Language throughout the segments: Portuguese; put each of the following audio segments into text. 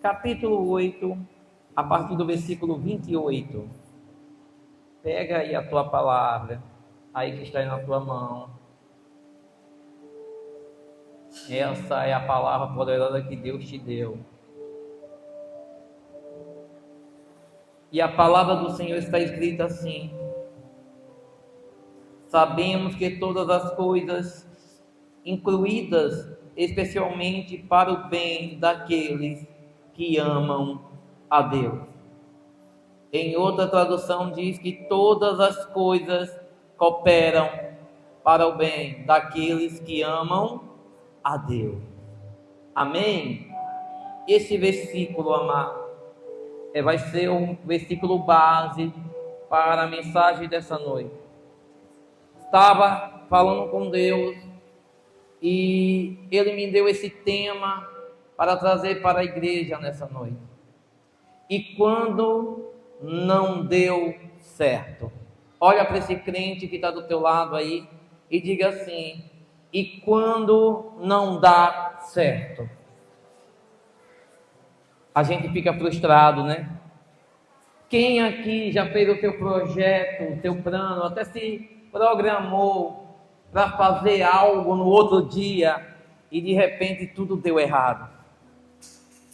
capítulo 8, a partir do versículo 28. Pega aí a tua palavra, aí que está aí na tua mão. Essa é a palavra poderosa que Deus te deu. E a palavra do Senhor está escrita assim: sabemos que todas as coisas, incluídas especialmente para o bem daqueles que amam a Deus. Em outra tradução diz que todas as coisas cooperam para o bem daqueles que amam a Deus. Amém? Esse versículo, amado, vai ser um versículo base para a mensagem dessa noite. Estava falando com Deus e Ele me deu esse tema para trazer para a igreja nessa noite. E quando não deu certo, olha para esse crente que está do teu lado aí e diga assim: e quando não dá certo? A gente fica frustrado, né? Quem aqui já fez o teu projeto, o teu plano, até se programou para fazer algo no outro dia e de repente tudo deu errado?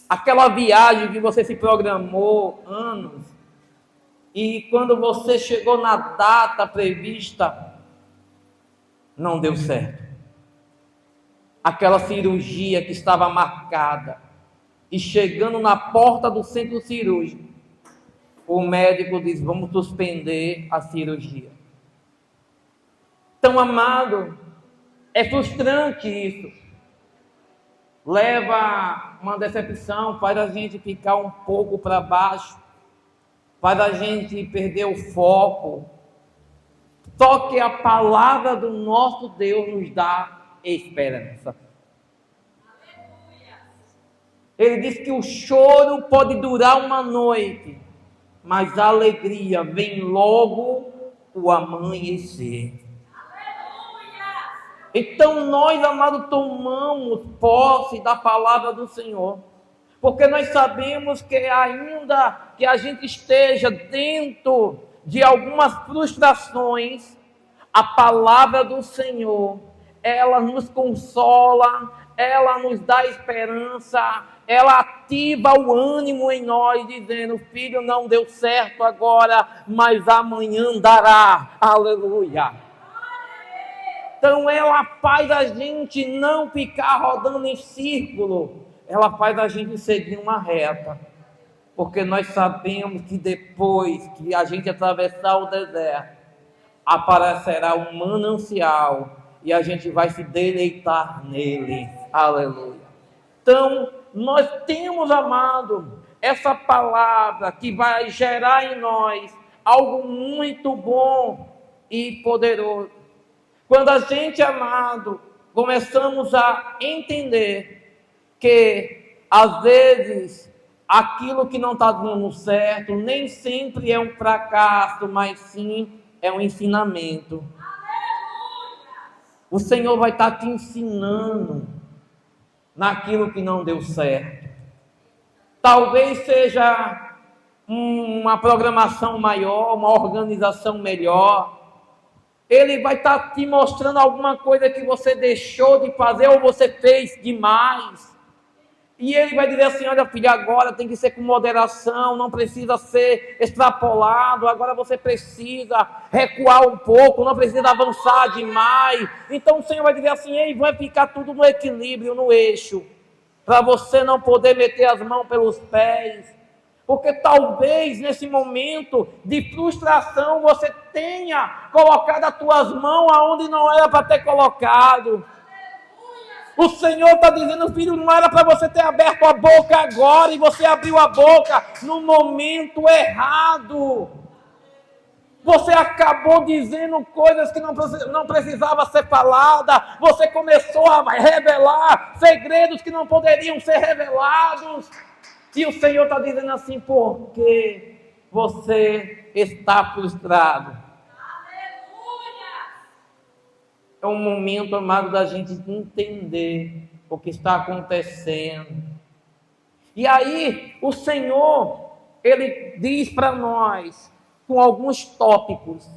Aquela viagem que você se programou anos e quando você chegou na data prevista, não deu certo. Aquela cirurgia que estava marcada e chegando na porta do centro cirúrgico, o médico diz: vamos suspender a cirurgia. Então, amado, é frustrante isso. Leva uma decepção, faz a gente ficar um pouco para baixo, faz a gente perder o foco. Só que a palavra do nosso Deus nos dá esperança. Ele diz que o choro pode durar uma noite, mas a alegria vem logo o amanhecer. Então nós, amados, tomamos posse da palavra do Senhor, porque nós sabemos que ainda que a gente esteja dentro de algumas frustrações, a palavra do Senhor, ela nos consola, ela nos dá esperança, ela ativa o ânimo em nós, dizendo: filho, não deu certo agora, mas amanhã dará. Aleluia. Então ela faz a gente não ficar rodando em círculo, ela faz a gente seguir uma reta, porque nós sabemos que depois que a gente atravessar o deserto, aparecerá um manancial e a gente vai se deleitar nele. Aleluia. Então nós temos, amado, essa palavra que vai gerar em nós algo muito bom e poderoso. Quando a gente, amado, começamos a entender que, às vezes, aquilo que não está dando certo, nem sempre é um fracasso, mas sim é um ensinamento. O Senhor vai estar te ensinando naquilo que não deu certo. Talvez seja uma programação maior, uma organização melhor. Ele vai estar te mostrando alguma coisa que você deixou de fazer ou você fez demais. E ele vai dizer assim: olha, filho, agora tem que ser com moderação, não precisa ser extrapolado, agora você precisa recuar um pouco, não precisa avançar demais. Então o Senhor vai dizer assim: ei, vai ficar tudo no equilíbrio, no eixo, para você não poder meter as mãos pelos pés. Porque talvez nesse momento de frustração você tenha colocado as tuas mãos aonde não era para ter colocado. O Senhor está dizendo: filho, não era para você ter aberto a boca agora e você abriu a boca no momento errado. Você acabou dizendo coisas que não precisava ser falada. Você começou a revelar segredos que não poderiam ser revelados. E o Senhor está dizendo assim: porque você está frustrado. Aleluia! É um momento, amado, da gente entender o que está acontecendo. E aí o Senhor, Ele diz para nós, com alguns tópicos.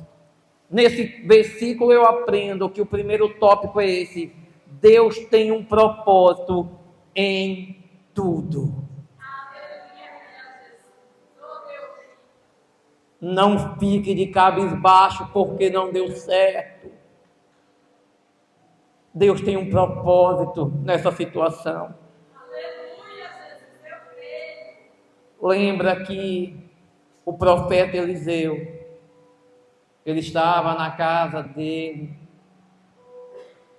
Nesse versículo eu aprendo que o primeiro tópico é esse: Deus tem um propósito em tudo. Não fique de cabisbaixo porque não deu certo. Deus tem um propósito nessa situação. Lembra que o profeta Eliseu, ele estava na casa dele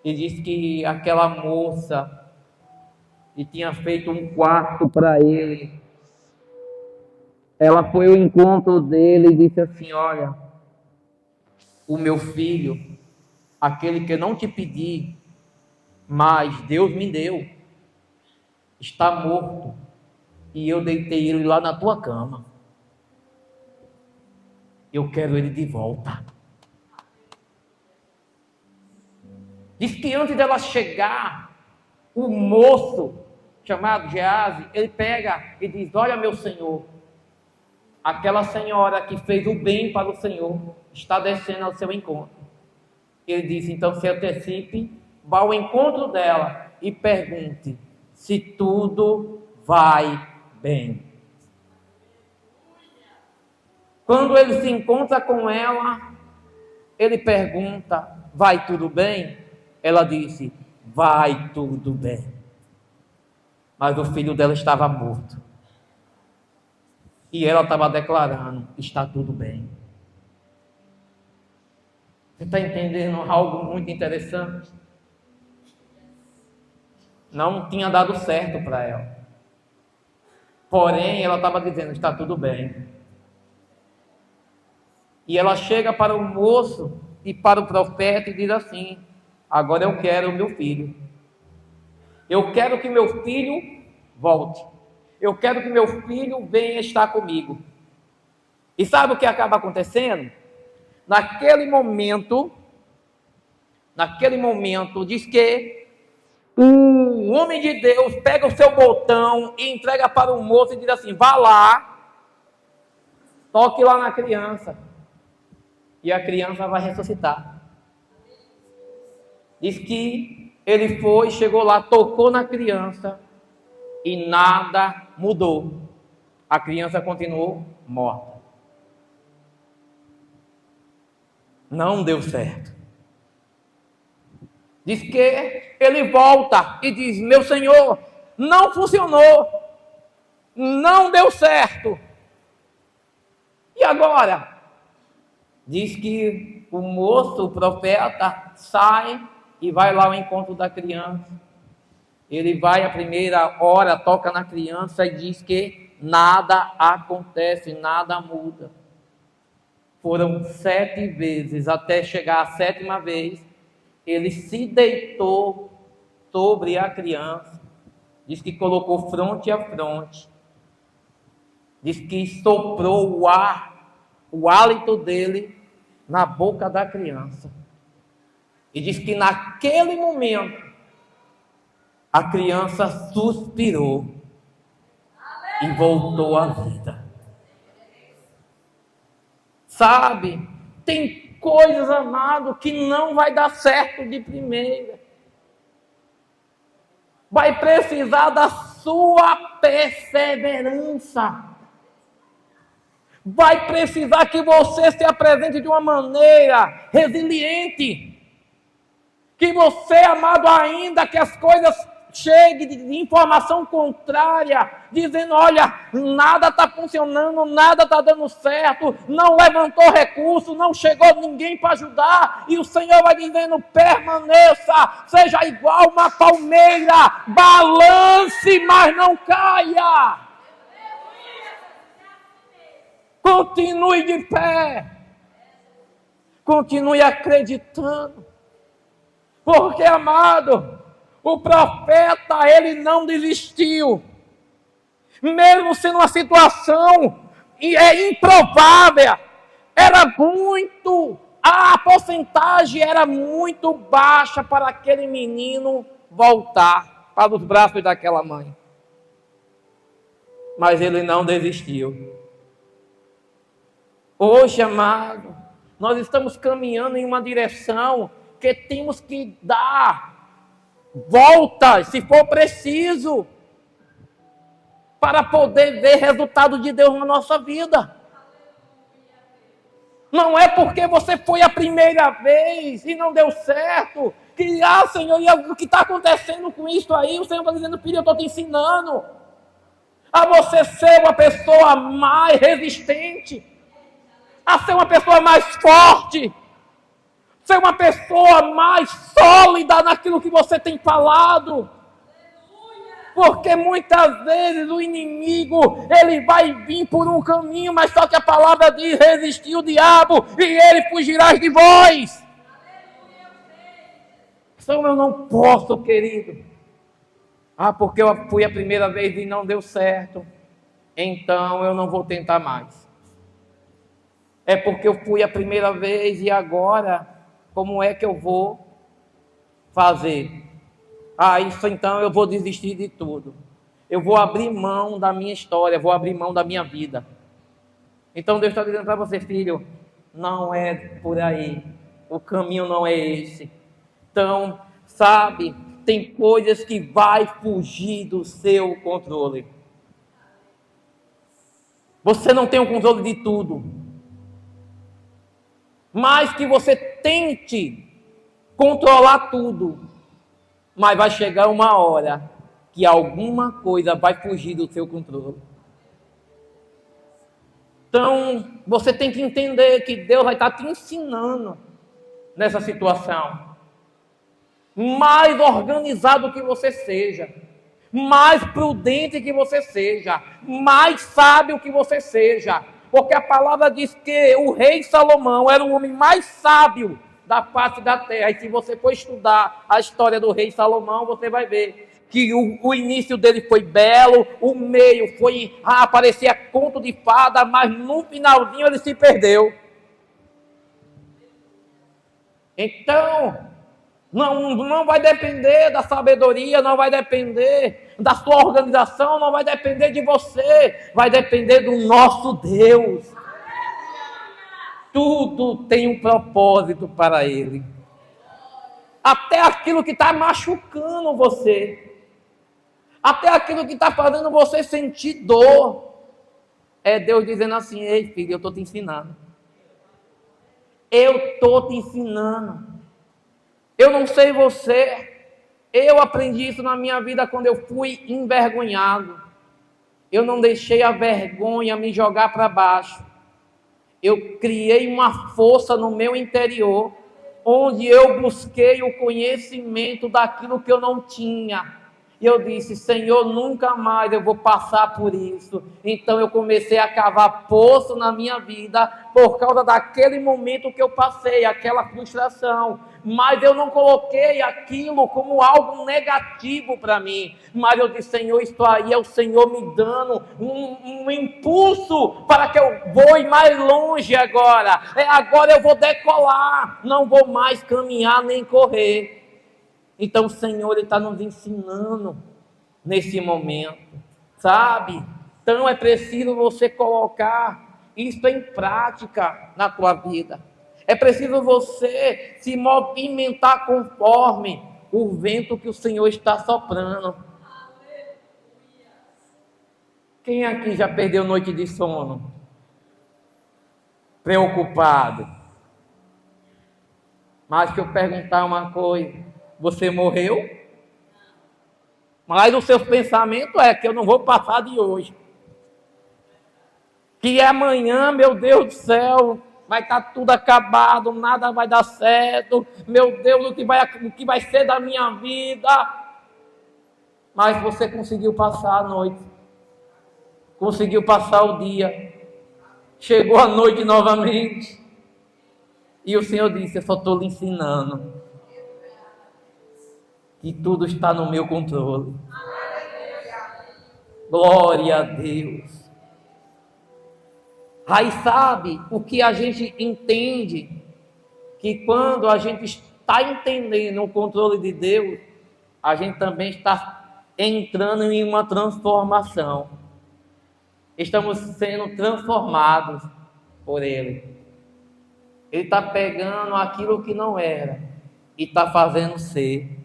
e disse que aquela moça que tinha feito um quarto para ele, ela foi ao encontro dele e disse assim: olha, o meu filho, aquele que eu não te pedi, mas Deus me deu, está morto, e eu deitei ele lá na tua cama. Eu quero ele de volta. Diz que antes dela chegar, o moço chamado Geazi, ele pega e diz: olha, meu senhor, aquela senhora que fez o bem para o Senhor está descendo ao seu encontro. Ele disse: então se antecipe, vá ao encontro dela e pergunte se tudo vai bem. Quando ele se encontra com ela, ele pergunta: vai tudo bem? Ela disse: vai tudo bem. Mas o filho dela estava morto. E ela estava declarando: está tudo bem. Você está entendendo algo muito interessante? Não tinha dado certo para ela. Porém, ela estava dizendo: está tudo bem. E ela chega para o moço e para o profeta e diz assim: agora eu quero o meu filho. Eu quero que meu filho volte. Eu quero que meu filho venha estar comigo. E sabe o que acaba acontecendo? Naquele momento, diz que o homem de Deus pega o seu botão e entrega para o moço e diz assim: vá lá, toque lá na criança, e a criança vai ressuscitar. Diz que ele foi, chegou lá, tocou na criança e nada mudou. A criança continuou morta. Não deu certo. Diz que ele volta e diz: meu senhor, não funcionou, não deu certo. E agora? Diz que o moço, o profeta, sai e vai lá ao encontro da criança. Ele vai a primeira hora, toca na criança e diz que nada acontece, nada muda. Foram 7 vezes, até chegar a 7ª vez, ele se deitou sobre a criança. Diz que colocou fronte a fronte. Diz que soprou o ar, o hálito dele na boca da criança. E diz que naquele momento, a criança suspirou e voltou à vida. Sabe, tem coisas, amado, que não vai dar certo de primeira. Vai precisar da sua perseverança. Vai precisar que você se apresente de uma maneira resiliente. Que você, amado, ainda que as coisas cheguem de informação contrária, dizendo: olha, nada está funcionando, nada está dando certo, não levantou recurso, não chegou ninguém para ajudar, e o Senhor vai dizendo: permaneça, seja igual uma palmeira, balance, mas não caia. Continue de pé, continue acreditando, porque, amado, o profeta, ele não desistiu, mesmo sendo uma situação improvável, a porcentagem era muito baixa para aquele menino voltar para os braços daquela mãe. mas ele não desistiu. Hoje, amado, nós estamos caminhando em uma direção que temos que dar voltas, se for preciso, para poder ver resultado de Deus na nossa vida. Não é porque você foi a primeira vez e não deu certo, que, Senhor, e o que está acontecendo com isso aí? O Senhor está dizendo, filho, eu estou te ensinando a você ser uma pessoa mais resistente, a ser uma pessoa mais forte, ser uma pessoa mais sólida naquilo que você tem falado. Porque muitas vezes o inimigo, ele vai vir por um caminho, mas só que a palavra diz, resistir o diabo e ele fugirá de vós. Então eu não posso, querido. Porque eu fui a primeira vez e não deu certo. Então eu não vou tentar mais. É porque eu fui a primeira vez e agora, como é que eu vou fazer? Isso então eu vou desistir de tudo. Eu vou abrir mão da minha história, vou abrir mão da minha vida. Então Deus está dizendo para você, filho, não é por aí. O caminho não é esse. Então, sabe, tem coisas que vai fugir do seu controle. Você não tem o controle de tudo. Mas que você tente controlar tudo. Mas vai chegar uma hora que alguma coisa vai fugir do seu controle. Então, você tem que entender que Deus vai estar te ensinando nessa situação. Mais organizado que você seja, mais prudente que você seja, mais sábio que você seja. Porque a palavra diz que o rei Salomão era o homem mais sábio da face da terra. E se você for estudar a história do rei Salomão, você vai ver que o início dele foi belo, o meio foi, parecia conto de fada, mas no finalzinho ele se perdeu. Então, não vai depender da sabedoria, não vai depender da sua organização, não vai depender de você, vai depender do nosso Deus. Tudo tem um propósito para Ele. Até aquilo que está machucando você. Até aquilo que está fazendo você sentir dor. É Deus dizendo assim, ei filho, eu estou te ensinando. Eu estou te ensinando. Eu não sei você. Eu aprendi isso na minha vida quando eu fui envergonhado. Eu não deixei a vergonha me jogar para baixo. Eu criei uma força no meu interior, onde eu busquei o conhecimento daquilo que eu não tinha. E eu disse, Senhor, nunca mais eu vou passar por isso. Então eu comecei a cavar poço na minha vida, por causa daquele momento que eu passei, aquela frustração. Mas eu não coloquei aquilo como algo negativo para mim. Mas eu disse, Senhor, isso aí é o Senhor me dando um impulso para que eu voe mais longe agora. Agora eu vou decolar, não vou mais caminhar nem correr. Então o Senhor está nos ensinando nesse momento, sabe? Então é preciso você colocar isso em prática na tua vida. É preciso você se movimentar conforme o vento que o Senhor está soprando. Quem aqui já perdeu noite de sono? Preocupado. Mas que eu perguntar uma coisa. Você morreu? Mas o seu pensamento é que eu não vou passar de hoje. Que amanhã, meu Deus do céu, vai estar tudo acabado, nada vai dar certo. Meu Deus, o que vai ser da minha vida? Mas você conseguiu passar a noite. Conseguiu passar o dia. Chegou a noite novamente. E o Senhor disse, eu só estou lhe ensinando que tudo está no meu controle. Glória a Deus. Aí sabe o que a gente entende? Que quando a gente está entendendo o controle de Deus, a gente também está entrando em uma transformação. estamos sendo transformados por Ele. Ele está pegando aquilo que não era e está fazendo ser.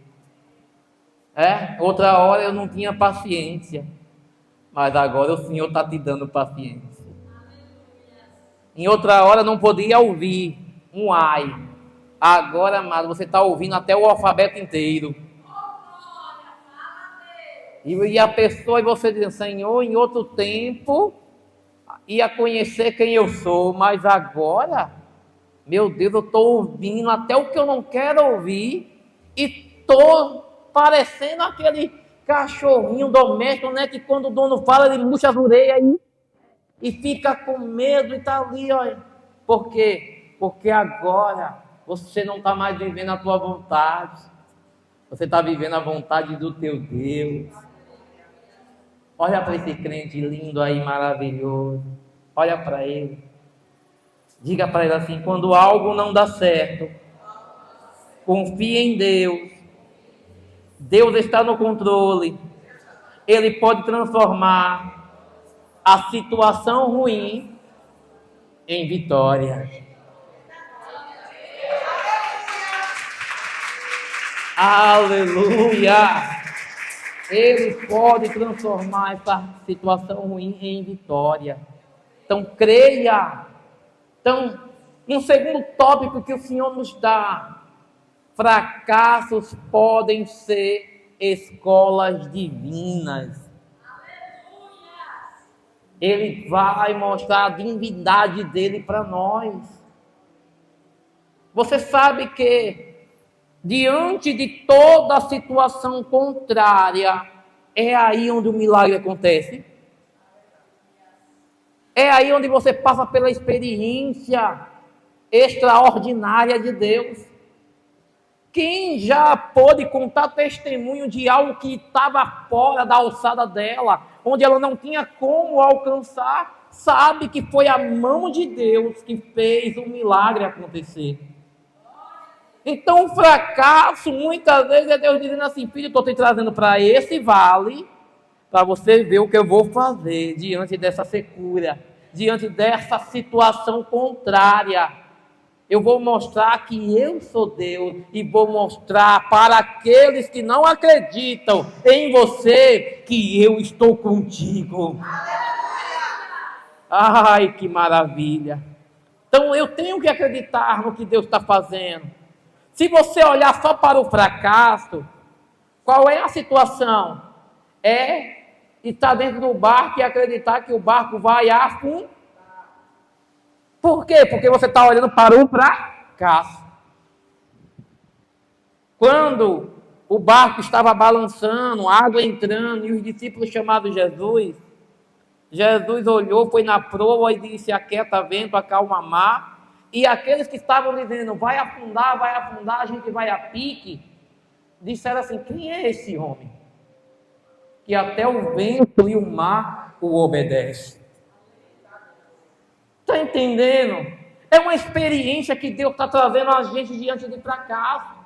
Outra hora eu não tinha paciência, mas agora o Senhor está te dando paciência. Em outra hora eu não podia ouvir um ai. Agora, amado, você está ouvindo até o alfabeto inteiro. E a pessoa, e você diz, Senhor, em outro tempo ia conhecer quem eu sou, mas agora, meu Deus, eu estou ouvindo até o que eu não quero ouvir e estou parecendo aquele cachorrinho doméstico, né, que quando o dono fala, ele murcha as orelhas e fica com medo e está ali, olha. Por quê? Porque agora você não está mais vivendo a tua vontade, você está vivendo a vontade do teu Deus. Olha para esse crente lindo aí, maravilhoso. Olha para ele. Diga para ele assim: quando algo não dá certo, confie em Deus. Deus está no controle. Ele pode transformar a situação ruim em vitória. Aleluia! Ele pode transformar essa situação ruim em vitória. Então, creia. Então, um segundo tópico que o Senhor nos dá: fracassos podem ser escolas divinas. Ele vai mostrar a divindade dele para nós. Você sabe que diante de toda a situação contrária, é aí onde o milagre acontece. É aí onde você passa pela experiência extraordinária de Deus. Quem já pôde contar testemunho de algo que estava fora da alçada dela, onde ela não tinha como alcançar, sabe que foi a mão de Deus que fez o milagre acontecer. Então, o fracasso, muitas vezes, é Deus dizendo assim: filho, estou te trazendo para esse vale, para você ver o que eu vou fazer diante dessa secura, diante dessa situação contrária. Eu vou mostrar que eu sou Deus e vou mostrar para aqueles que não acreditam em você que eu estou contigo. Ai, que maravilha! Então, eu tenho que acreditar no que Deus está fazendo. Se você olhar só para o fracasso, qual é a situação? É estar dentro do barco e acreditar que o barco vai afundar. Por quê? Porque você está olhando para o fracasso. Quando o barco estava balançando, água entrando, e os discípulos chamaram Jesus, Jesus olhou, foi na proa e disse: aquieta vento, acalma mar. E aqueles que estavam dizendo: vai afundar, a gente vai a pique, disseram assim: quem é esse homem? Que até o vento e o mar o obedecem. Está entendendo? É uma experiência que Deus está trazendo a gente diante de fracasso,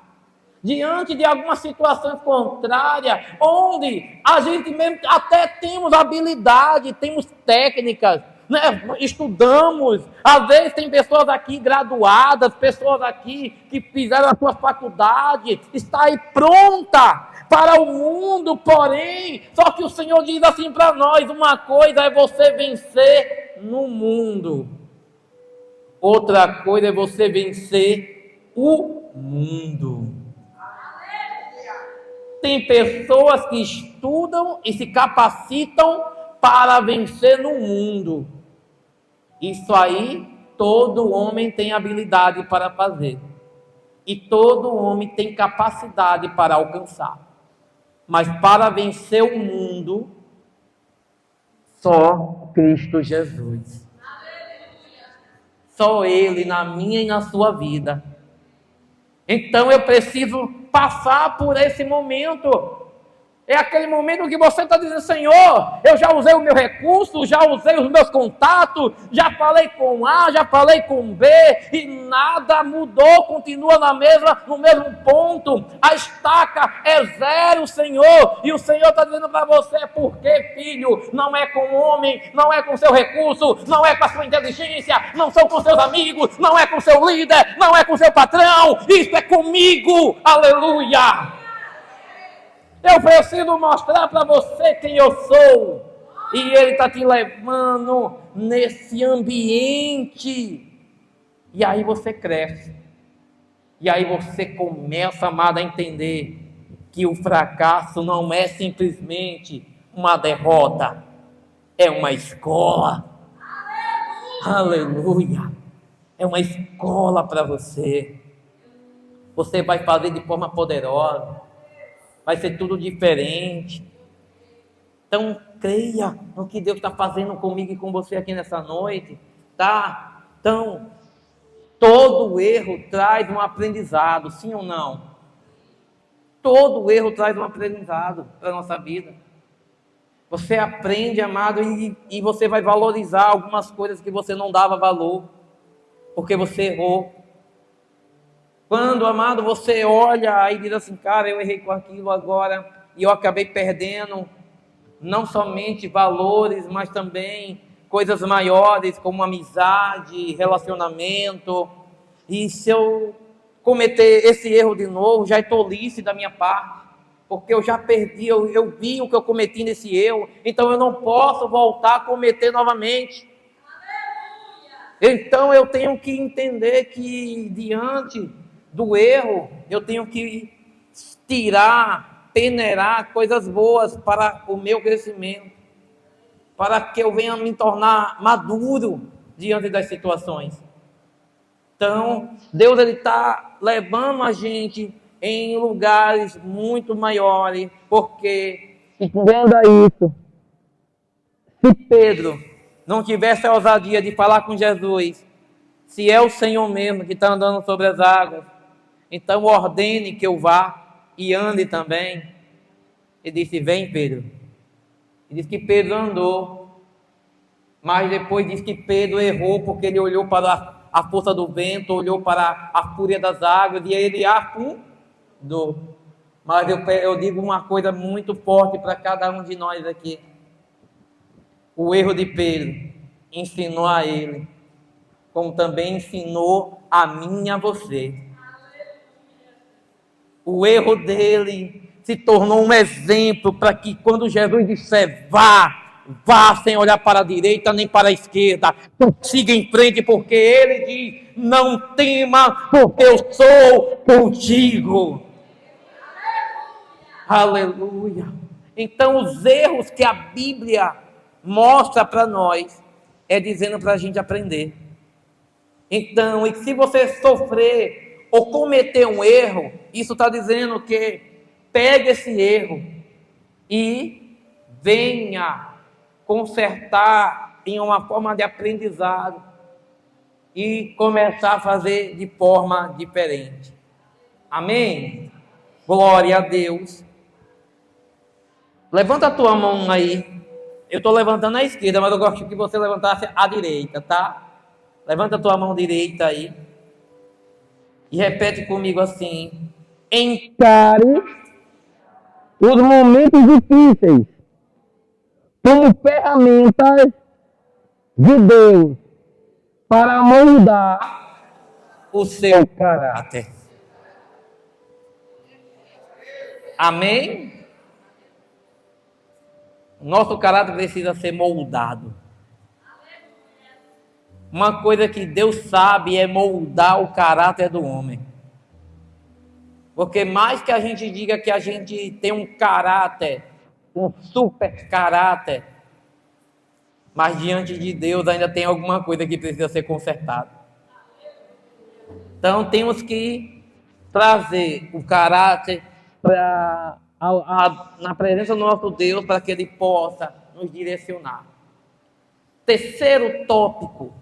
diante de algumas situações contrárias, onde a gente mesmo até temos habilidade, temos técnicas, né? Estudamos. Às vezes tem pessoas aqui graduadas, pessoas aqui que fizeram a sua faculdade, está aí pronta para o mundo, porém, só que o Senhor diz assim para nós: uma coisa é você vencer no mundo, outra coisa é você vencer o mundo. Tem pessoas que estudam e se capacitam para vencer no mundo. Isso aí, todo homem tem habilidade para fazer. E todo homem tem capacidade para alcançar. Mas para vencer o mundo, só Cristo Jesus. Só Ele na minha e na sua vida. Então eu preciso passar por esse momento. É aquele momento que você está dizendo, Senhor, eu já usei o meu recurso, já usei os meus contatos, já falei com A, já falei com B, e nada mudou, continua no mesmo ponto. A estaca é zero, Senhor. E o Senhor está dizendo para você, por quê, filho? Não é com o homem, não é com seu recurso, não é com a sua inteligência, não são com seus amigos, não é com seu líder, não é com seu patrão, isso é comigo, aleluia! Eu preciso mostrar para você quem eu sou. E Ele está te levando nesse ambiente. E aí você cresce. E aí você começa, amado, a entender que o fracasso não é simplesmente uma derrota. É uma escola. Aleluia. É uma escola para você. Você vai fazer de forma poderosa. Vai ser tudo diferente. Então, creia no que Deus está fazendo comigo e com você aqui nessa noite, tá? Então, todo erro traz um aprendizado, sim ou não? Todo erro traz um aprendizado para a nossa vida. Você aprende, amado, e você vai valorizar algumas coisas que você não dava valor, porque você errou. Quando, amado, você olha e diz assim, cara, eu errei com aquilo agora e eu acabei perdendo não somente valores, mas também coisas maiores como amizade, relacionamento. E se eu cometer esse erro de novo, já é tolice da minha parte, porque eu já perdi, eu vi o que eu cometi nesse erro, então eu não posso voltar a cometer novamente. Então eu tenho que entender que diante do erro, eu tenho que peneirar coisas boas para o meu crescimento, para que eu venha me tornar maduro diante das situações. Então, Deus está levando a gente em lugares muito maiores, porque, entenda isso, se Pedro não tivesse a ousadia de falar com Jesus, se é o Senhor mesmo que está andando sobre as águas, então ordene que eu vá e ande também. Ele disse, vem Pedro. Ele disse que Pedro andou, mas depois disse que Pedro errou, porque ele olhou para a força do vento, olhou para a fúria das águas, e ele afundou. Mas eu digo uma coisa muito forte para cada um de nós aqui. O erro de Pedro ensinou a ele, como também ensinou a mim e a você. O erro dele se tornou um exemplo para que quando Jesus disser vá sem olhar para a direita nem para a esquerda, siga em frente, porque ele diz, não tema, porque eu sou contigo. Aleluia. Então os erros que a Bíblia mostra para nós, é dizendo para a gente aprender. Então, e se você sofrer ou cometer um erro, isso está dizendo que pegue esse erro e venha consertar em uma forma de aprendizado e começar a fazer de forma diferente. Amém? Glória a Deus. Levanta a tua mão aí. Eu estou levantando a esquerda, mas eu gosto que você levantasse a direita, tá? Levanta a tua mão direita aí. E repete comigo assim: encare os momentos difíceis como ferramentas de Deus para moldar o seu caráter. Amém? Nosso caráter precisa ser moldado. Uma coisa que Deus sabe é moldar o caráter do homem. Porque mais que a gente diga que a gente tem um caráter, um super caráter, mas diante de Deus ainda tem alguma coisa que precisa ser consertada. Então temos que trazer o caráter na presença do nosso Deus para que Ele possa nos direcionar. Terceiro tópico,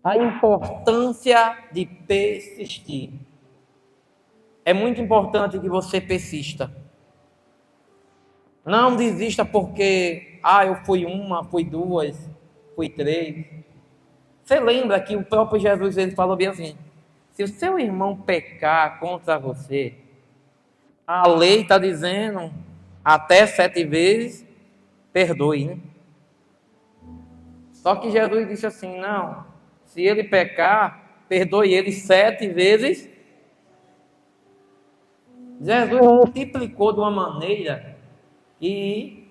a importância de persistir. É muito importante que você persista. Não desista porque, eu fui uma, fui duas, fui três. Você lembra que o próprio Jesus ele falou bem assim: se o seu irmão pecar contra você, a lei está dizendo até 7 vezes, perdoe, né? Só que Jesus disse assim: não, se ele pecar, perdoe ele 7 vezes. Jesus multiplicou de uma maneira que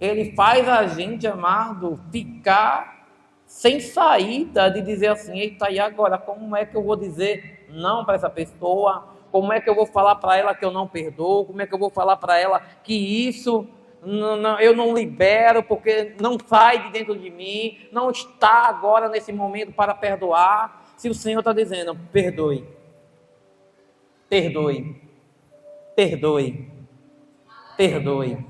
ele faz a gente, amado, ficar sem saída de dizer assim: eita, e agora? Como é que eu vou dizer não para essa pessoa? Como é que eu vou falar para ela que eu não perdoo? Como é que eu vou falar para ela que isso eu não libero porque não sai de dentro de mim, não está agora nesse momento para perdoar? Se o Senhor está dizendo: perdoe, perdoe, perdoe, perdoe.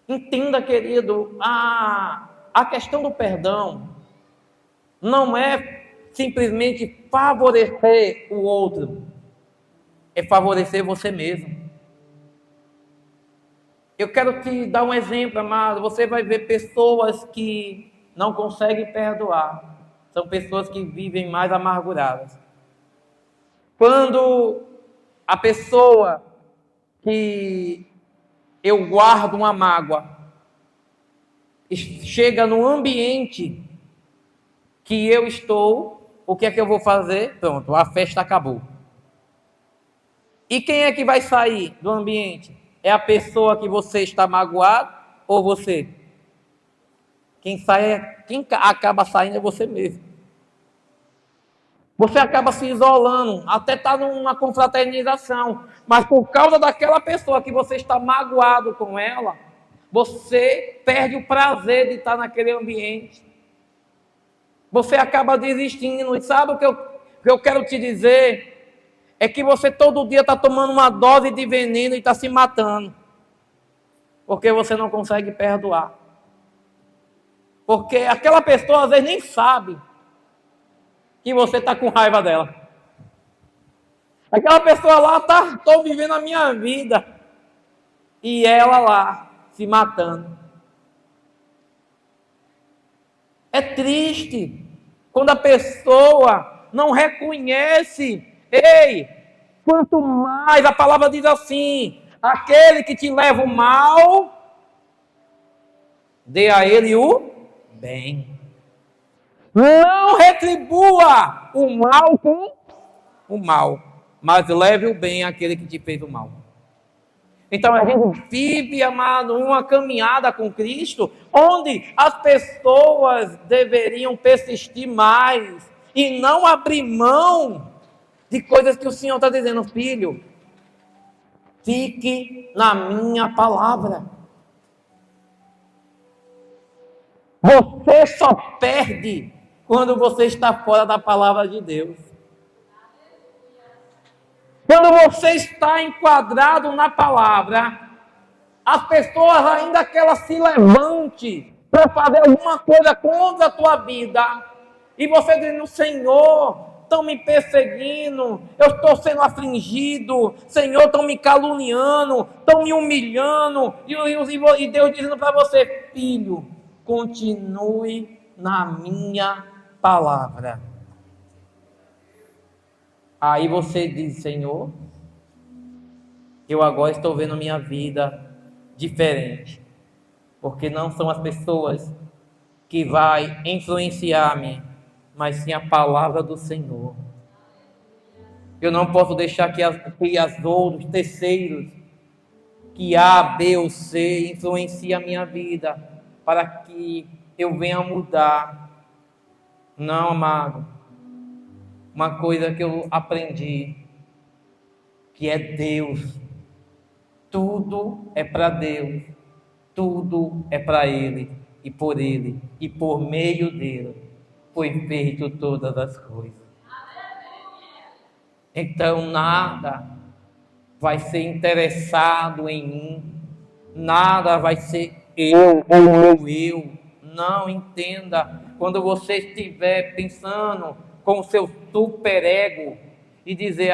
Entenda, querido, a questão do perdão não é simplesmente favorecer o outro, é favorecer você mesmo. Eu quero te dar um exemplo, amado. Você vai ver pessoas que não conseguem perdoar. São pessoas que vivem mais amarguradas. Quando a pessoa que eu guardo uma mágoa chega no ambiente que eu estou, o que é que eu vou fazer? Pronto, a festa acabou. E quem é que vai sair do ambiente? É a pessoa que você está magoado ou você? Quem acaba saindo é você mesmo. Você acaba se isolando, até está numa confraternização, mas por causa daquela pessoa que você está magoado com ela, você perde o prazer de estar naquele ambiente. Você acaba desistindo. E sabe o que eu quero te dizer? É que você todo dia está tomando uma dose de veneno e está se matando. Porque você não consegue perdoar. Porque aquela pessoa às vezes nem sabe que você está com raiva dela. Aquela pessoa lá estou vivendo a minha vida. E ela lá, se matando. É triste quando a pessoa não reconhece. Ei, quanto mais, a palavra diz assim: aquele que te leva o mal, dê a ele o bem. Não retribua o mal com o mal, mas leve o bem àquele que te fez o mal. Então a gente vive, amado, uma caminhada com Cristo, onde as pessoas deveriam persistir mais e não abrir mão de coisas que o Senhor está dizendo: filho, fique na minha palavra. Você só perde quando você está fora da palavra de Deus. Quando você está enquadrado na palavra, as pessoas, ainda que ela se levante para fazer alguma coisa contra a tua vida, e você dizendo: Senhor, estão me perseguindo, eu estou sendo afligido, Senhor, estão me caluniando, estão me humilhando, e Deus dizendo para você: filho, continue na minha palavra. Aí você diz: Senhor, eu agora estou vendo minha vida diferente, porque não são as pessoas que vai influenciar-me, mas sim a palavra do Senhor. Eu não posso deixar que as outros terceiros, que A, B ou C, influenciem a minha vida para que eu venha mudar. Não, amado. Uma coisa que eu aprendi, que é Deus. Tudo é para Deus. Tudo é para Ele e por Ele e por meio dele foi feito todas as coisas. Então nada vai ser interessado em mim, nada vai ser eu ou meu eu. Não, entenda, quando você estiver pensando com o seu superego e dizer: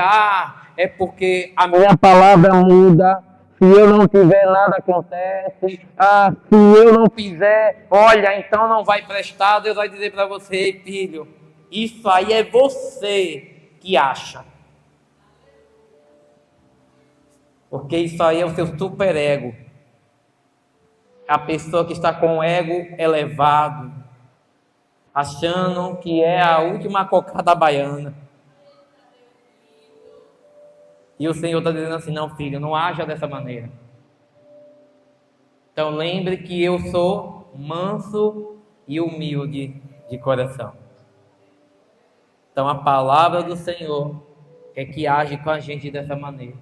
é porque a minha palavra muda, Se eu não tiver, nada acontece. Se eu não fizer, olha, então não vai prestar. Deus vai dizer para você, filho, isso aí é você que acha. Porque isso aí é o seu superego. A pessoa que está com o ego elevado, achando que é a última cocada baiana. E o Senhor está dizendo assim, não, filho, não haja dessa maneira. Então lembre que eu sou manso e humilde de coração. Então a palavra do Senhor é que age com a gente dessa maneira.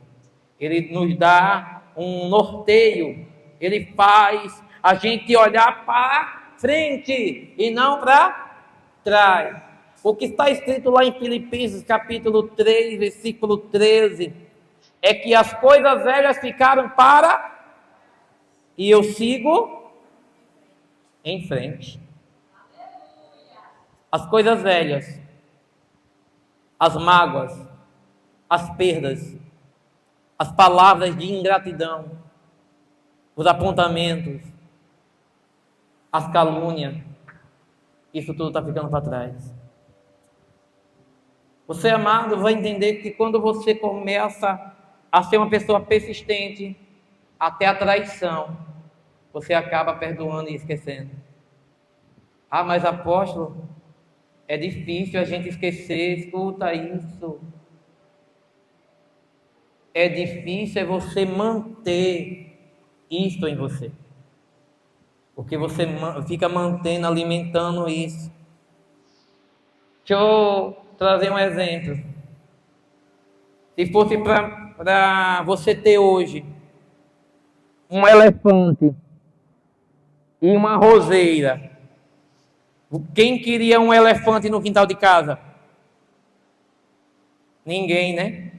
Ele nos dá um norteio. Ele faz a gente olhar para frente e não para trás. O que está escrito lá em Filipenses capítulo 3, versículo 13, é que as coisas velhas ficaram para e eu sigo em frente. As coisas velhas, as mágoas, as perdas, as palavras de ingratidão, os apontamentos, as calúnias, isso tudo está ficando para trás. Você, amado, vai entender que quando você começa a ser uma pessoa persistente, até a traição, você acaba perdoando e esquecendo. Mas apóstolo, é difícil a gente esquecer, escuta isso. É difícil você manter isto em você. Porque você fica mantendo, alimentando isso. Deixa eu trazer um exemplo. Se fosse para você ter hoje um elefante e uma roseira, quem queria um elefante no quintal de casa? Ninguém, né?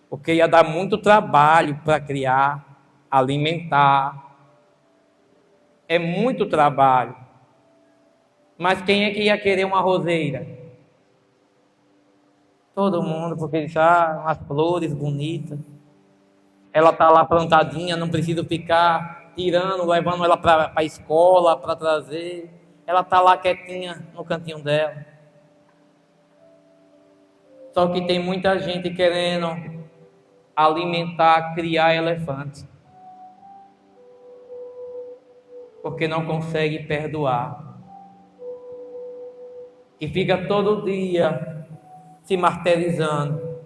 Porque ia dar muito trabalho para criar, alimentar. É muito trabalho. Mas quem é que ia querer uma roseira? Todo mundo, porque eles as flores bonitas. Ela está lá plantadinha, não precisa ficar tirando, levando ela para a escola, para trazer. Ela está lá quietinha no cantinho dela. Só que tem muita gente querendo alimentar, criar elefante. Porque não consegue perdoar. E fica todo dia se martirizando,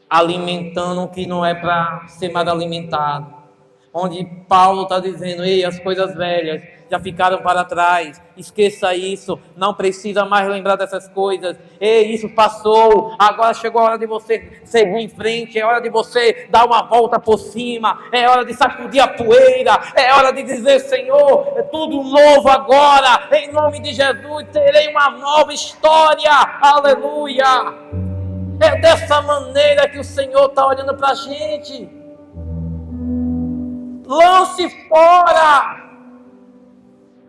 alimentando o que não é para ser mais alimentado. Onde Paulo está dizendo, ei, as coisas velhas já ficaram para trás, esqueça isso, não precisa mais lembrar dessas coisas. Ei, isso passou, agora chegou a hora de você seguir em frente, é hora de você dar uma volta por cima, é hora de sacudir a poeira, é hora de dizer, Senhor, é tudo novo agora, em nome de Jesus, terei uma nova história, aleluia. É dessa maneira que o Senhor está olhando para a gente. Lance fora.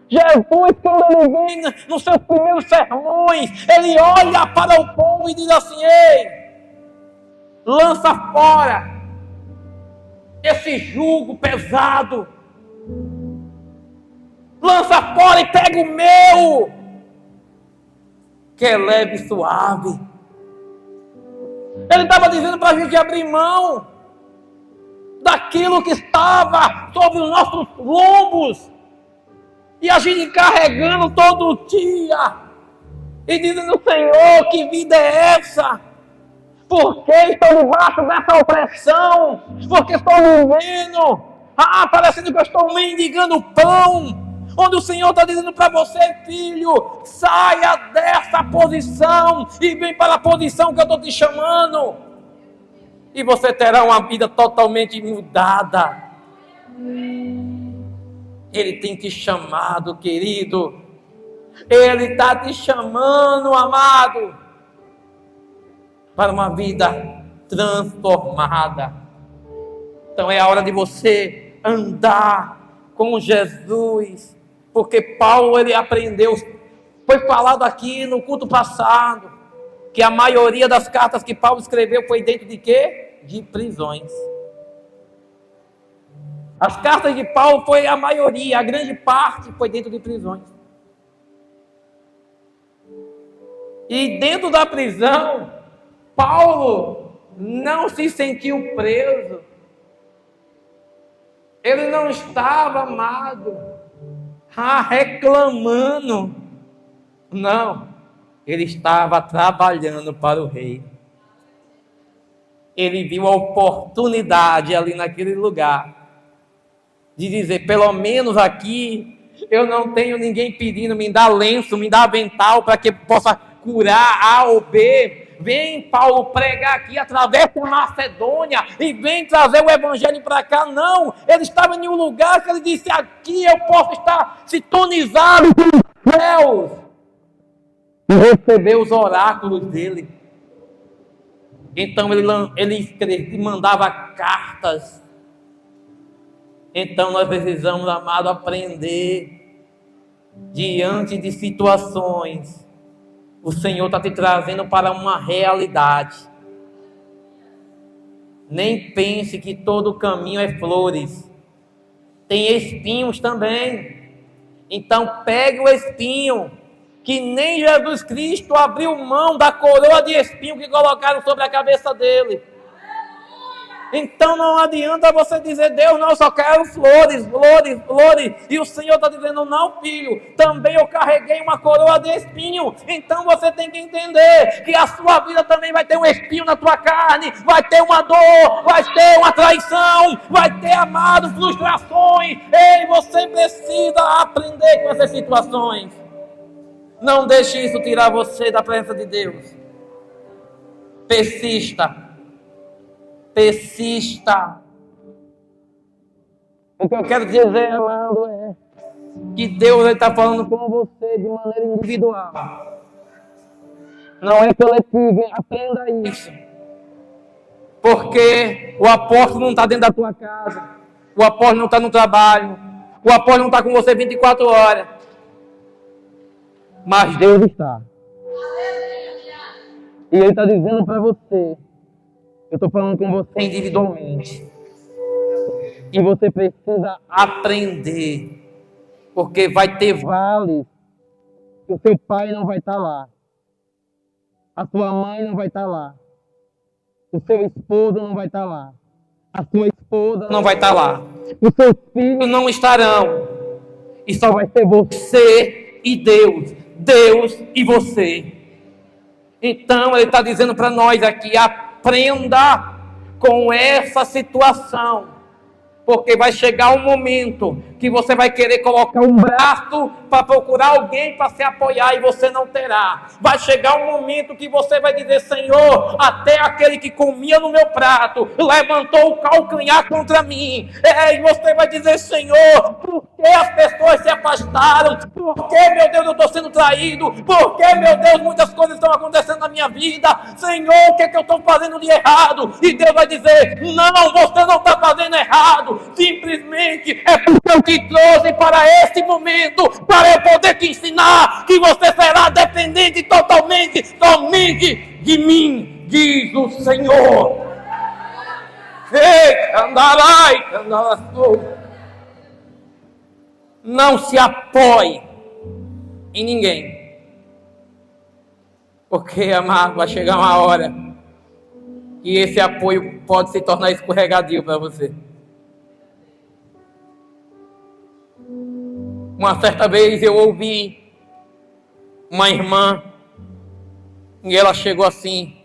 Jesus, quando ele vem nos seus primeiros sermões, ele olha para o povo e diz assim, ei, lança fora esse jugo pesado, lança fora e pega o meu, que é leve e suave. Ele estava dizendo para a gente abrir mão daquilo que estava sobre os nossos lombos, e a gente carregando todo dia, e dizendo, Senhor, que vida é essa? Por que estou debaixo dessa opressão? Porque estou vivendo, parecendo que eu estou mendigando pão, onde o Senhor está dizendo para você, filho, saia dessa posição, e vem para a posição que eu estou te chamando, e você terá uma vida totalmente mudada. Ele tem te chamado, querido. Ele está te chamando, amado, para uma vida transformada. Então é a hora de você andar com Jesus, porque Paulo, ele aprendeu, foi falado aqui no culto passado, que a maioria das cartas que Paulo escreveu foi dentro de quê? De prisões. As cartas de Paulo foi a maioria, a grande parte foi dentro de prisões. E dentro da prisão, Paulo não se sentiu preso. Ele não estava amado, reclamando. Não, ele estava trabalhando para o rei. Ele viu a oportunidade ali naquele lugar de dizer, pelo menos aqui, eu não tenho ninguém pedindo, me dá lenço, me dá avental para que possa curar A ou B. Vem, Paulo, pregar aqui, atravessa a Macedônia e vem trazer o evangelho para cá. Não, ele estava em um lugar que ele disse, aqui eu posso estar sintonizado com os céus e receber os oráculos dele. Então ele escrevia, mandava cartas. Então nós precisamos, amado, aprender diante de situações. O Senhor está te trazendo para uma realidade. Nem pense que todo caminho é flores. Tem espinhos também. Então pegue o espinho, que nem Jesus Cristo abriu mão da coroa de espinho que colocaram sobre a cabeça dele. Então não adianta você dizer, Deus, não, eu só quero flores, flores, flores. E o Senhor está dizendo, não, filho, também eu carreguei uma coroa de espinho. Então você tem que entender que a sua vida também vai ter um espinho na tua carne, vai ter uma dor, vai ter uma traição, vai ter, amado, frustrações. Ei, você precisa aprender com essas situações. Não deixe isso tirar você da presença de Deus. Persista. Persista. O que eu quero dizer, amado, é que Deus está falando com você de maneira individual. Não é coletivo. Aprenda isso. Porque o apóstolo não está dentro da tua casa. O apóstolo não está no trabalho. O apóstolo não está com você 24 horas. Mas Deus está. E Ele está dizendo para você. Eu estou falando com você individualmente. E você precisa aprender. Porque vai ter vales que o seu pai não vai estar lá. A sua mãe não vai estar lá. O seu esposo não vai estar lá. A sua esposa não vai estar lá. Os seus filhos não estarão. E só vai ser você e Deus. Deus e você. Então Ele está dizendo para nós aqui, aprenda com essa situação, porque vai chegar um momento que você vai querer colocar um braço para procurar alguém para se apoiar e você não terá. Vai chegar um momento que você vai dizer, Senhor, até aquele que comia no meu prato levantou o calcanhar contra mim. E você vai dizer, Senhor, por que as pessoas se afastaram? Por que, meu Deus, eu estou sendo traído? Por que, meu Deus, muitas coisas estão acontecendo na minha vida? Senhor, o que é que eu estou fazendo de errado? E Deus vai dizer, não, você não está fazendo errado. Simplesmente é porque eu te trouxe para esse momento, para eu poder te ensinar que você será dependente totalmente, somente de mim, diz o Senhor. Ei, andarai, andarastou. Não se apoie em ninguém. Porque, amado, vai chegar uma hora que esse apoio pode se tornar escorregadio para você. Uma certa vez eu ouvi uma irmã e ela chegou assim: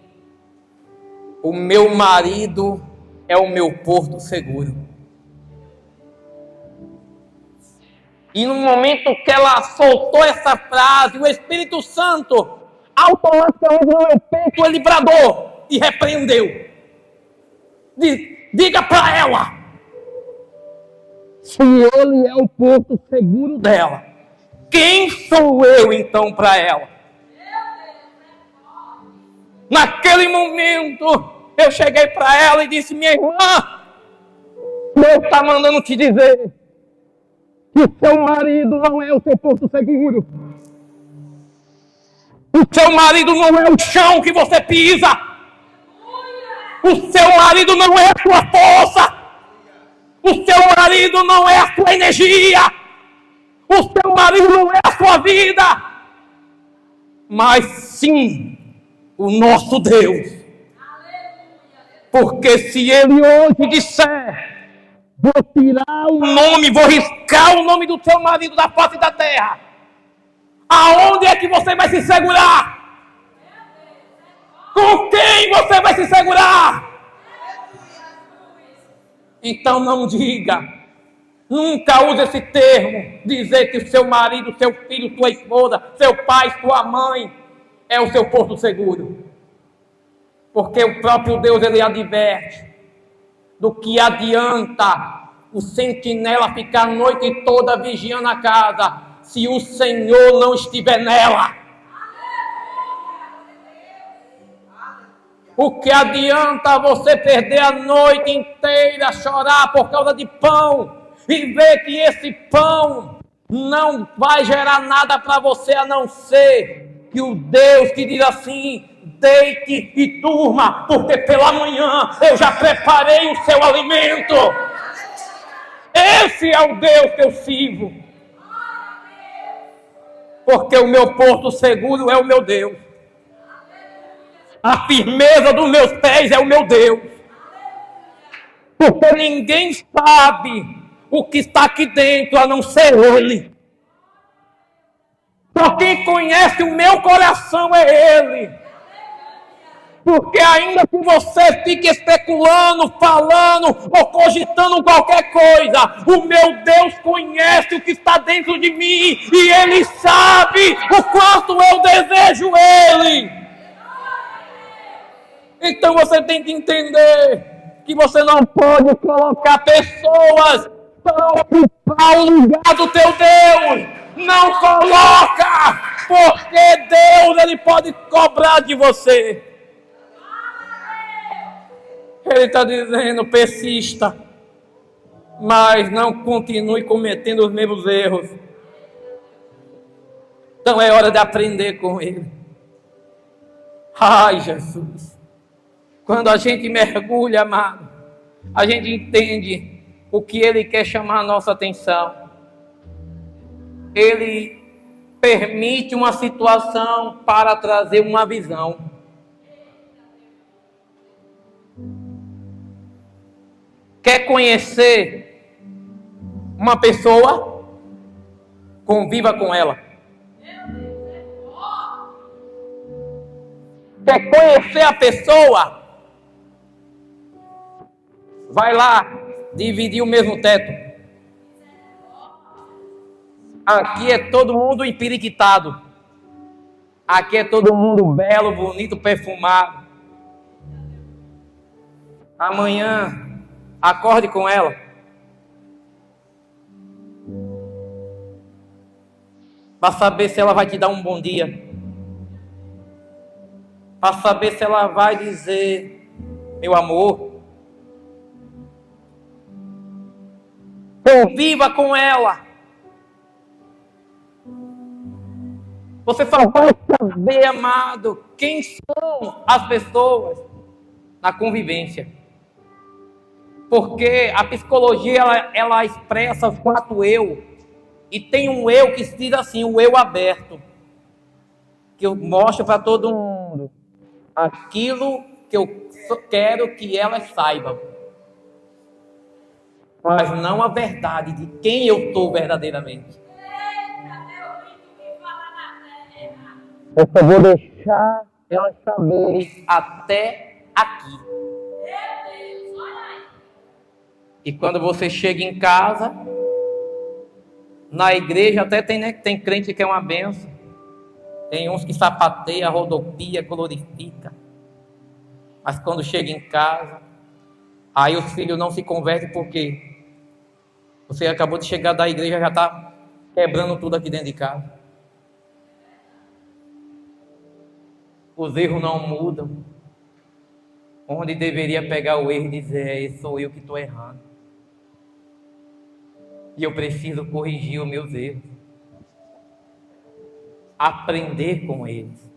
o meu marido é o meu porto seguro. E no momento que ela soltou essa frase, o Espírito Santo automaticamente no meu peito ele bradou e repreendeu. Diga para ela, se ele é o porto seguro dela, quem sou eu então para ela? Naquele momento eu cheguei para ela e disse: minha irmã, Deus está mandando te dizer que seu marido não é o seu porto seguro. O seu marido não é o chão que você pisa. O seu marido não é a sua força. O seu marido não é a sua energia. O seu marido não é a sua vida. Mas sim o nosso Deus. Porque se ele hoje disser, vou tirar o nome, vou riscar o nome do seu marido da face da terra, aonde é que você vai se segurar? Com quem você vai se segurar? Então não diga, nunca use esse termo, dizer que o seu marido, seu filho, sua esposa, seu pai, sua mãe é o seu porto seguro. Porque o próprio Deus, ele adverte do que adianta o sentinela ficar a noite toda vigiando a casa, se o Senhor não estiver nela. O que adianta você perder a noite inteira, chorar por causa de pão, e ver que esse pão não vai gerar nada para você, a não ser que o Deus que diz assim, deite e durma, porque pela manhã eu já preparei o seu alimento. Esse é o Deus que eu sirvo. Porque o meu porto seguro é o meu Deus. A firmeza dos meus pés é o meu Deus. Porque ninguém sabe o que está aqui dentro, a não ser Ele. Só quem conhece o meu coração é Ele. Porque ainda que você fique especulando, falando ou cogitando qualquer coisa, o meu Deus conhece o que está dentro de mim e Ele sabe o quanto eu desejo Ele. Então você tem que entender que você não pode colocar pessoas para ocupar o lugar do teu Deus. Não coloca, porque Deus ele pode cobrar de você. Ele está dizendo, persista, mas não continue cometendo os mesmos erros. Então é hora de aprender com Ele. Ai, Jesus. Quando a gente mergulha, amado, a gente entende o que Ele quer chamar a nossa atenção. Ele permite uma situação para trazer uma visão. Quer conhecer uma pessoa? Conviva com ela. Quer conhecer a pessoa? Vai lá, dividir o mesmo teto. Aqui é todo mundo empiriquitado. Aqui é todo mundo belo, bonito, perfumado. Amanhã acorde com ela. Para saber se ela vai te dar um bom dia. Para saber se ela vai dizer, meu amor. Conviva com ela. Você só vai saber, amado, quem são as pessoas na convivência. Porque a psicologia, ela expressa os 4 eu. E tem um eu que se diz assim, o eu aberto. Que eu mostro para todo mundo aquilo que eu quero que elas saibam. Mas não a verdade de quem eu estou verdadeiramente. Eu só vou deixar elas saberem até aqui. E quando você chega em casa, na igreja até tem, né, tem crente que é uma benção. Tem uns que sapateia, rodopia, glorifica. Mas quando chega em casa, aí os filhos não se convertem porque você acabou de chegar da igreja, já está quebrando tudo aqui dentro de casa. Os erros não mudam. Onde deveria pegar o erro e dizer, sou eu que estou errando. E eu preciso corrigir os meus erros. Aprender com eles.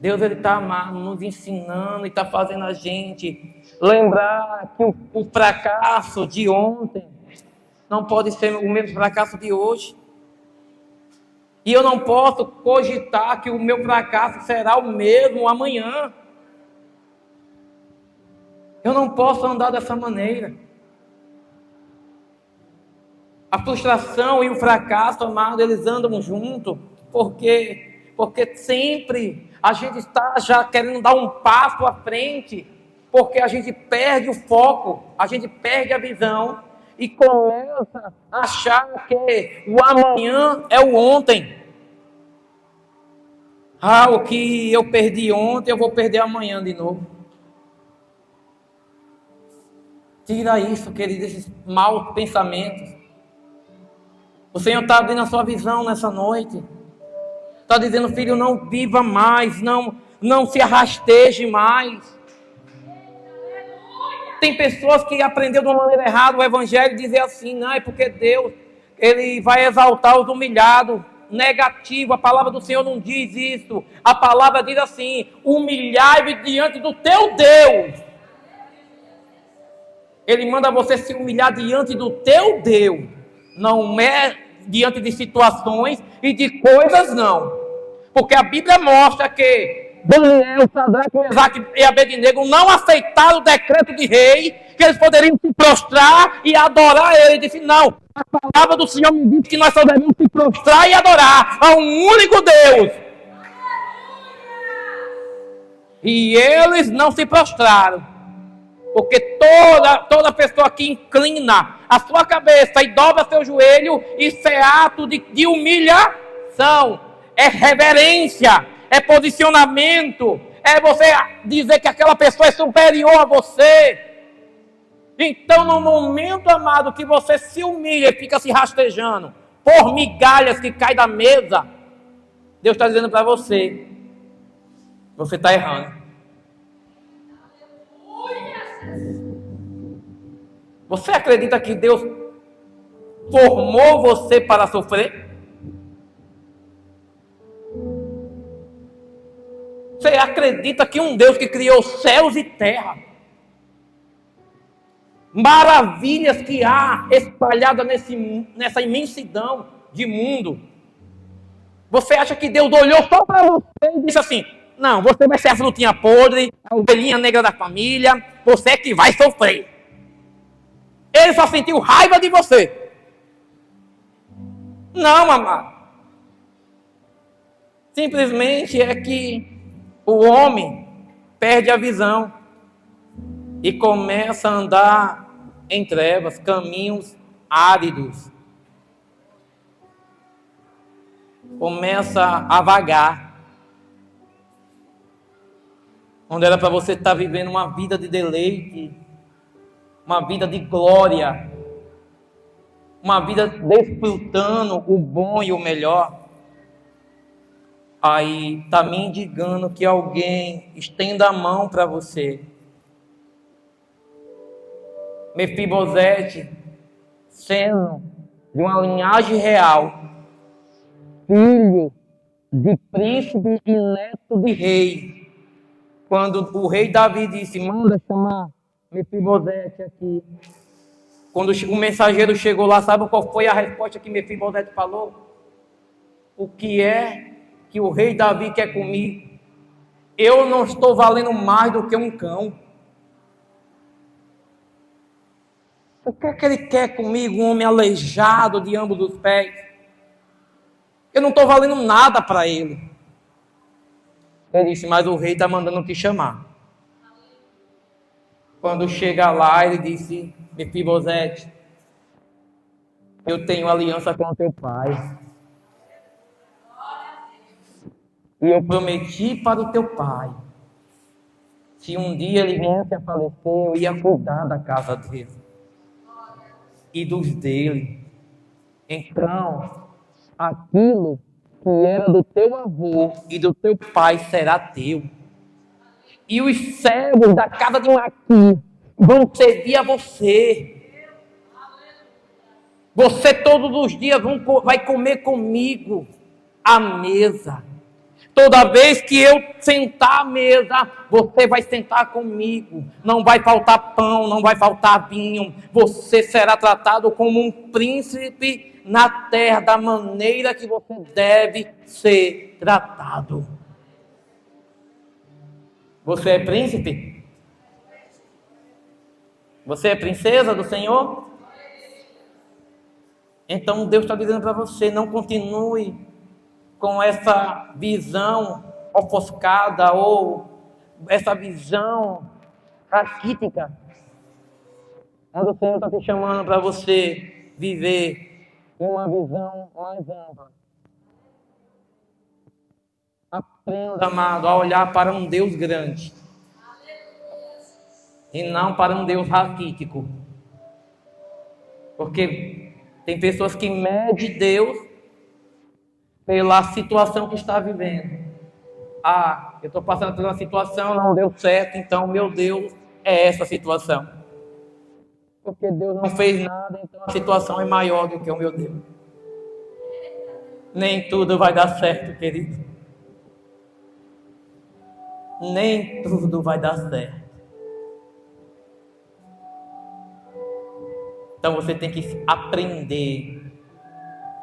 Deus está nos ensinando e está fazendo a gente lembrar que o fracasso de ontem não pode ser o mesmo fracasso de hoje. E eu não posso cogitar que o meu fracasso será o mesmo amanhã. Eu não posso andar dessa maneira. A frustração e o fracasso, amado, eles andam juntos, porque sempre a gente está já querendo dar um passo à frente, porque a gente perde o foco, a gente perde a visão e começa a achar que o amanhã é o ontem. O que eu perdi ontem, eu vou perder amanhã de novo. Tira isso, querido, esses maus pensamentos. O Senhor está abrindo a sua visão nessa noite. Está dizendo, filho, não viva mais, não se arrasteje mais. Tem pessoas que aprenderam de uma maneira errada o evangelho e dizer assim, não, é porque Deus, Ele vai exaltar os humilhados. Negativo, a palavra do Senhor não diz isso. A palavra diz assim, humilhai-vos diante do teu Deus. Ele manda você se humilhar diante do teu Deus. Não é diante de situações e de coisas, não. Porque a Bíblia mostra que Daniel, Sadraque, Mesaque e Abednego não aceitaram o decreto de rei, que eles poderiam se prostrar e adorar ele. Ele disse, não, a palavra do Senhor me diz que nós só devemos se prostrar e adorar a um único Deus. E eles não se prostraram. Porque toda pessoa que inclina a sua cabeça e dobra seu joelho, isso é ato de humilhação, é reverência, é posicionamento, é você dizer que aquela pessoa é superior a você. Então, no momento, amado, que você se humilha e fica se rastejando por migalhas que caem da mesa, Deus está dizendo para você, você está errando. Você acredita que Deus formou você para sofrer? Você acredita que um Deus que criou céus e terra, maravilhas que há espalhadas nessa imensidão de mundo, você acha que Deus olhou só para você e disse assim, não, você vai ser a frutinha podre, a ovelhinha negra da família, você é que vai sofrer. Ele só sentiu raiva de você. Não, amado. Simplesmente é que o homem perde a visão e começa a andar em trevas, caminhos áridos. Começa a vagar. Onde era para você estar vivendo uma vida de deleite, uma vida de glória, uma vida desfrutando o bom e o melhor. Aí está me indigando que alguém estenda a mão para você. Mefibosete, sendo de uma linhagem real, filho de príncipe e neto de rei. Quando o rei Davi disse, manda chamar Mefibosete aqui. Quando o mensageiro chegou lá, sabe qual foi a resposta que Mefibosete falou? O que é que o rei Davi quer comigo? Eu não estou valendo mais do que um cão. O que é que ele quer comigo, um homem aleijado de ambos os pés? Eu não estou valendo nada para ele. Ele disse, mas o rei está mandando te chamar. Quando chega lá, ele disse, Mefibosete, eu tenho aliança com o teu pai. E eu prometi para o teu pai, se um dia ele viesse a falecer, eu ia cuidar da casa dele e dos dele. Então, aquilo que era do teu avô e do teu pai será teu. E os servos da casa de Maqui vão servir a você. Você todos os dias vai comer comigo à mesa. Toda vez que eu sentar à mesa, você vai sentar comigo. Não vai faltar pão, não vai faltar vinho. Você será tratado como um príncipe na terra, da maneira que você deve ser tratado. Você é príncipe? Você é princesa do Senhor? Então Deus está dizendo para você, não continue com essa visão ofuscada ou essa visão raquítica. Onde o Senhor está te chamando para você viver uma visão mais ampla. Aprenda, amado, a olhar para um Deus grande e não para um Deus raquítico. Porque tem pessoas que medem Deus pela situação que está vivendo. Ah, eu estou passando por uma situação, não deu certo, então meu Deus é essa situação. Porque Deus não fez nada, então a situação é maior do que o meu Deus. Nem tudo vai dar certo, querido. Nem tudo vai dar certo. Então você tem que aprender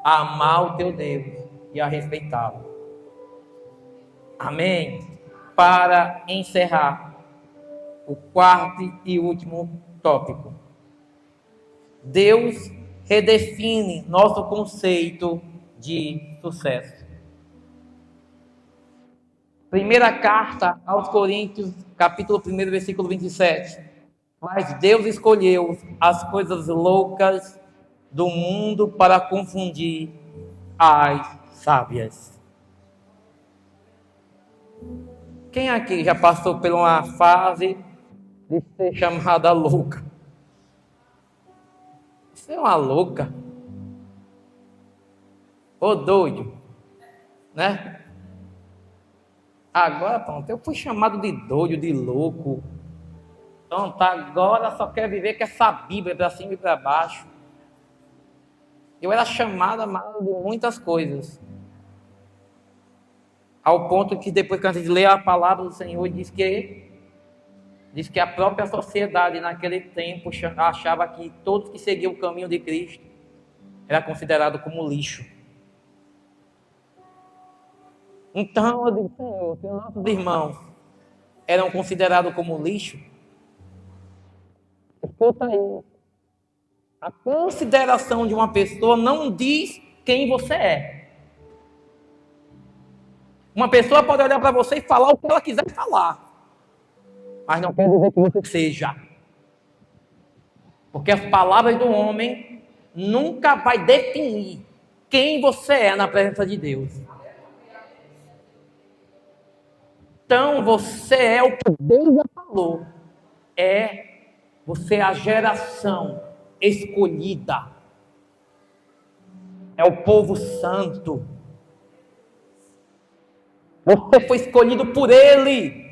a amar o teu Deus e a respeitá-lo. Amém? Para encerrar o quarto e último tópico. Deus redefine nosso conceito de sucesso. Primeira carta aos Coríntios, capítulo 1, versículo 27. Mas Deus escolheu as coisas loucas do mundo para confundir as sábias. Quem aqui já passou por uma fase de ser chamada louca? Você é uma louca. Ô doido. Né? Agora pronto, eu fui chamado de doido, de louco. Então tá, agora só quer viver com essa Bíblia para cima e para baixo. Eu era chamado, amado, de muitas coisas. Ao ponto que depois que a gente lê a palavra do Senhor, diz que a própria sociedade naquele tempo achava que todos que seguiam o caminho de Cristo era considerado como lixo. Então eu digo, Senhor, se nossos irmãos eram considerados como lixo, escuta aí. A consideração de uma pessoa não diz quem você é. Uma pessoa pode olhar para você e falar o que ela quiser falar, mas não quer dizer que você seja. Porque as palavras do homem nunca vai definir quem você é na presença de Deus. Então você é o que Deus já falou. Você é a geração escolhida. É o povo santo. Você foi escolhido por Ele.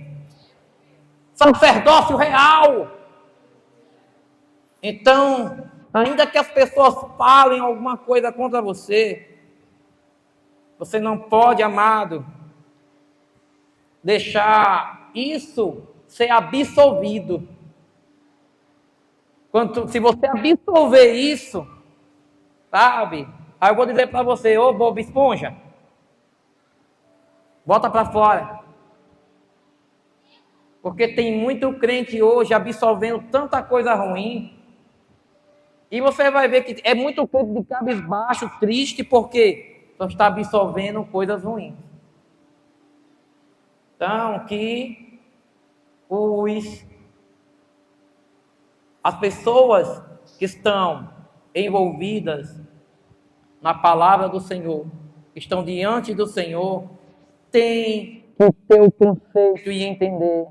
Sacerdócio real. Então, ainda que as pessoas falem alguma coisa contra você, você não pode, amado, deixar isso ser absolvido. Se você absolver isso, sabe? Aí eu vou dizer para você, ô Bob Esponja, bota para fora. Porque tem muito crente hoje absorvendo tanta coisa ruim. E você vai ver que é muito crente de cabisbaixo, triste, porque só está absorvendo coisas ruins. Então, que as pessoas que estão envolvidas na palavra do Senhor, que estão diante do Senhor, têm que ter o conceito e entender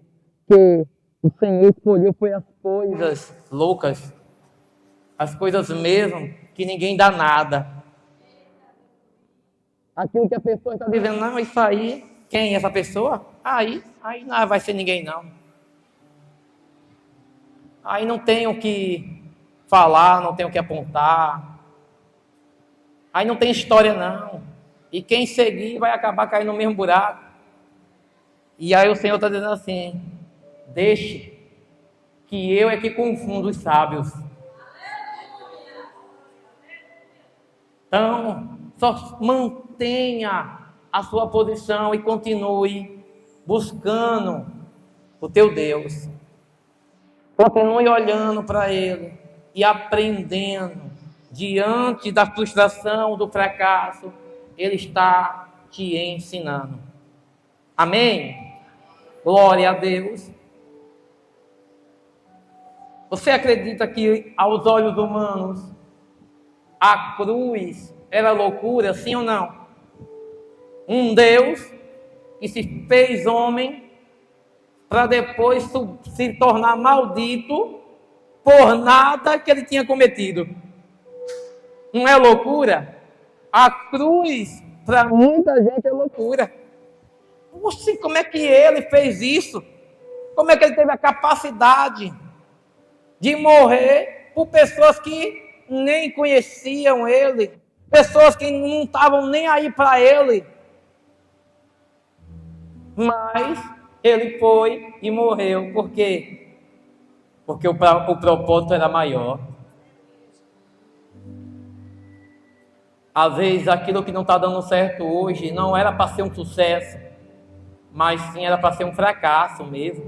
que o Senhor escolheu foi as coisas loucas, as coisas mesmo que ninguém dá nada. Aquilo que a pessoa está dizendo, não, isso aí, quem é essa pessoa? Aí não vai ser ninguém não. Aí não tem o que falar, não tem o que apontar. Aí não tem história não. E quem seguir vai acabar caindo no mesmo buraco. E aí o Senhor está dizendo assim: deixe que eu é que confundo os sábios. Então, só mantenha a sua posição e continue buscando o teu Deus. Continue olhando para Ele e aprendendo. Diante da frustração, do fracasso, Ele está te ensinando. Amém? Glória a Deus. Você acredita que aos olhos humanos a cruz era loucura, sim ou não? Um Deus que se fez homem para depois se tornar maldito por nada que ele tinha cometido. Não é loucura? A cruz, para muita gente, é loucura. Poxa, como é que ele fez isso? Como é que ele teve a capacidade de morrer por pessoas que nem conheciam ele, pessoas que não estavam nem aí para ele? Mas ele foi e morreu. Por quê? Porque o propósito era maior. Às vezes aquilo que não está dando certo hoje não era para ser um sucesso, mas sim era para ser um fracasso mesmo.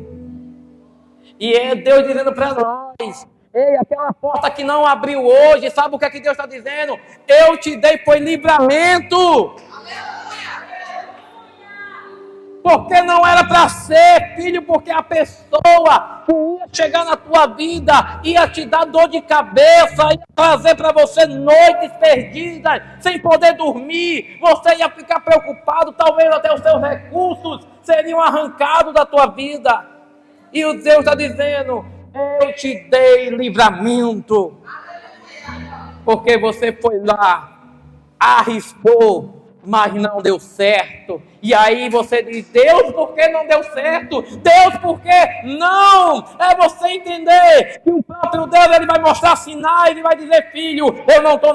E é Deus dizendo para nós: ei, aquela porta que não abriu hoje, sabe o que é que Deus está dizendo? Eu te dei foi livramento. Porque não era para ser, filho, porque a pessoa que ia chegar na tua vida ia te dar dor de cabeça, ia trazer para você noites perdidas, sem poder dormir, você ia ficar preocupado, talvez até os seus recursos seriam arrancados da tua vida. E o Deus está dizendo: eu te dei livramento, porque você foi lá, arriscou, mas não deu certo. E aí você diz: Deus, por que não deu certo? Deus, por que não? É você entender que o próprio Deus, ele vai mostrar sinais e vai dizer: filho, eu não estou